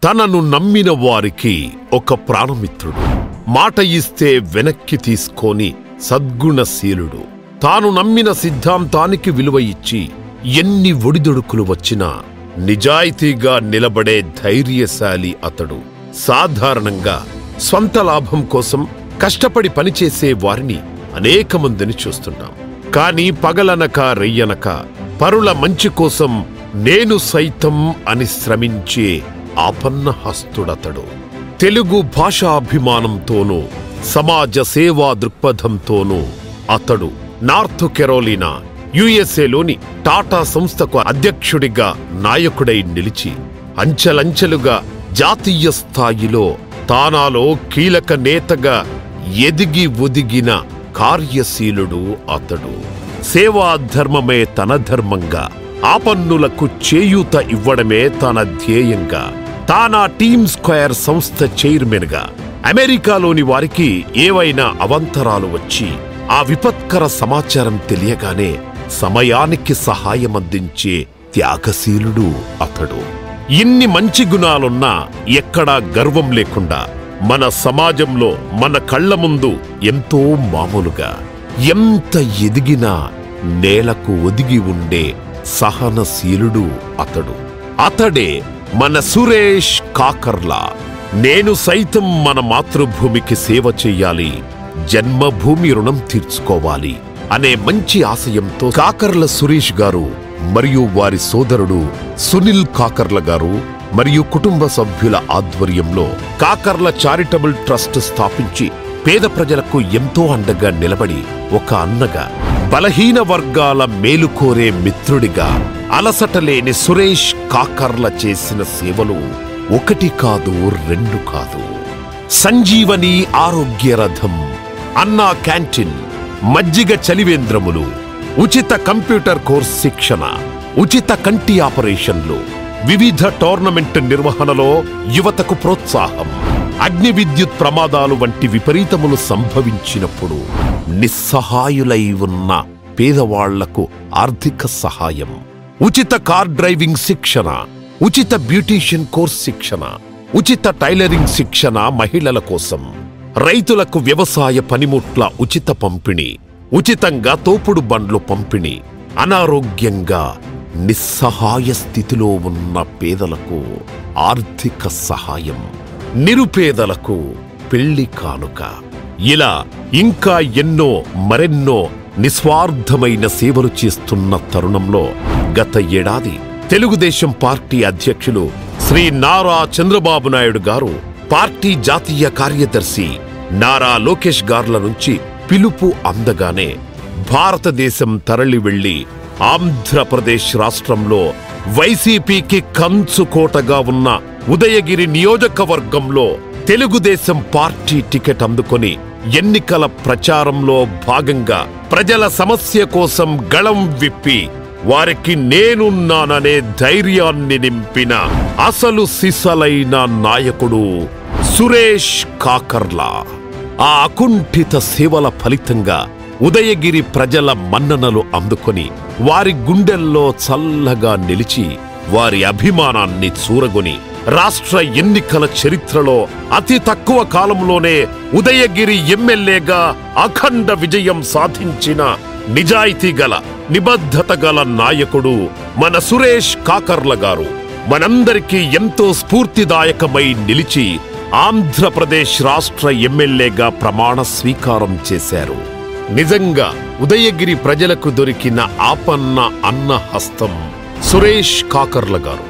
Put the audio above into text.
తనను నమ్మిన వారికి ఒక ప్రాణమిత్రుడు, మాట ఇస్తే వెనక్కి తీసుకొని సద్గుణశీలుడు, తాను నమ్మిన సిద్ధాంతానికి విలువ ఇచ్చి ఎన్ని ఒడిదొడుకులు వచ్చినా నిజాయితీగా నిలబడే ధైర్యశాలి అతడు. సాధారణంగా స్వంత లాభం కోసం కష్టపడి పనిచేసే వారిని అనేక మందిని చూస్తుంటాం. కానీ పగలనక రెయ్యనక పరుల మంచి కోసం నేను సైతం అని శ్రమించే ఆపన్న హస్తుడతడు. తెలుగు భాషాభిమానంతోనూ సమాజ సేవా దృక్పథంతోనూ అతడు నార్త్ కెరోలినా యుఎస్ఏలోని టాటా సంస్థకు అధ్యక్షుడిగా నాయకుడై నిలిచి అంచెలంచెలుగా జాతీయ స్థాయిలో తానాలో కీలక నేతగా ఎదిగి ఒదిగిన కార్యశీలుడు అతడు. సేవాధర్మమే తన ధర్మంగా, ఆపన్నులకు చేయూత ఇవ్వడమే తన ధ్యేయంగా, తానా టీమ్ స్క్వేర్ సంస్థ చైర్మన్గా అమెరికాలోని వారికి ఏవైనా అవాంతరాలు వచ్చి ఆ విపత్కర సమాచారం తెలియగానే సమయానికి సహాయమందించే త్యాగశీలుడు అతడు. ఇన్ని మంచి గుణాలున్నా ఎక్కడా గర్వం లేకుండా మన సమాజంలో మన కళ్ల ముందు ఎంతో మామూలుగా, ఎంత ఎదిగినా నేలకు ఒదిగి ఉండే సహనశీలుడు అతడు. అతడే మన సురేష్ కాకర్లా. నేను సైతం మన మాతృభూమికి సేవ చెయ్యాలి, జన్మభూమి రుణం తీర్చుకోవాలి అనే మంచి ఆశయంతో కాకర్ల సురేష్ గారు మరియు వారి సోదరుడు సునీల్ కాకర్ల గారు మరియు కుటుంబ సభ్యుల ఆధ్వర్యంలో కాకర్ల చారిటబుల్ ట్రస్ట్ స్థాపించి పేద ప్రజలకు ఎంతో అండగా నిలబడి ఒక అన్నగా, బలహీన వర్గాల మేలుకోరే మిత్రుడిగా అలసటలేని సురేష్ కాకర్ల చేసిన సేవలు ఒకటి కాదు, రెండు కాదు. సంజీవని ఆరోగ్య రథం, అన్నా క్యాంటీన్, మజ్జిగ చలివేంద్రములు, ఉచిత కంప్యూటర్ కోర్స్ శిక్షణ, ఉచిత కంటి ఆపరేషన్లు, వివిధ టోర్నమెంట్ నిర్వహణలో యువతకు ప్రోత్సాహం, అగ్ని విద్యుత్ ప్రమాదాలు వంటి విపరీతములు సంభవించినప్పుడు నిస్సహాయులై ఉన్న పేదవాళ్లకు ఆర్థిక సహాయం, ఉచిత కార్ డ్రైవింగ్ శిక్షణ, ఉచిత బ్యూటీషియన్ కోర్స్ శిక్షణ, ఉచిత టైలరింగ్ శిక్షణ మహిళల కోసం, రైతులకు వ్యవసాయ పనిముట్ల ఉచిత పంపిణీ, ఉచితంగా తోపుడు బండ్లు పంపిణీ, అనారోగ్యంగా నిస్సహాయ స్థితిలో ఉన్న పేదలకు ఆర్థిక సహాయం, నిరుపేదలకు పెళ్లి కానుక, ఇలా ఇంకా ఎన్నో మరెన్నో నిస్వార్థమైన సేవలు చేస్తున్న తరుణంలో గత ఏడాది తెలుగుదేశం పార్టీ అధ్యక్షులు శ్రీ నారా చంద్రబాబు నాయుడు గారు పార్టీ జాతీయ కార్యదర్శి నారా లోకేష్ గార్ల నుంచి పిలుపు అందగానే భారతదేశం తరలి వెళ్లి ఆంధ్రప్రదేశ్ రాష్ట్రంలో వైసీపీకి కంచుకోటగా ఉన్న ఉదయగిరి నియోజకవర్గంలో తెలుగుదేశం పార్టీ టికెట్ అందుకొని ఎన్నికల ప్రచారంలో భాగంగా ప్రజల సమస్య కోసం గళం విప్పి వారికి నేనున్నాననే ధైర్యాన్ని నింపిన అసలు సిసలైన నాయకుడు సురేష్ కాకర్లా. ఆ అకుంఠిత సేవల ఫలితంగా ఉదయగిరి ప్రజల మన్ననలు అందుకొని వారి గుండెల్లో చల్లగా నిలిచి వారి అభిమానాన్ని చూరగొని రాష్ట్ర ఎన్నికల చరిత్రలో అతి తక్కువ కాలంలోనే ఉదయగిరి ఎమ్మెల్యేగా అఖండ విజయం సాధించిన నిజాయితీ గల, నిబద్ధత గల నాయకుడు మన సురేష్ కాకర్ల గారు మనందరికీ ఎంతో స్ఫూర్తిదాయకమై నిలిచి ఆంధ్రప్రదేశ్ రాష్ట్ర ఎమ్మెల్యేగా ప్రమాణ స్వీకారం చేశారు. నిజంగా ఉదయగిరి ప్రజలకు దొరికిన ఆపన్న అన్న హస్తం సురేష్ కాకర్ల గారు.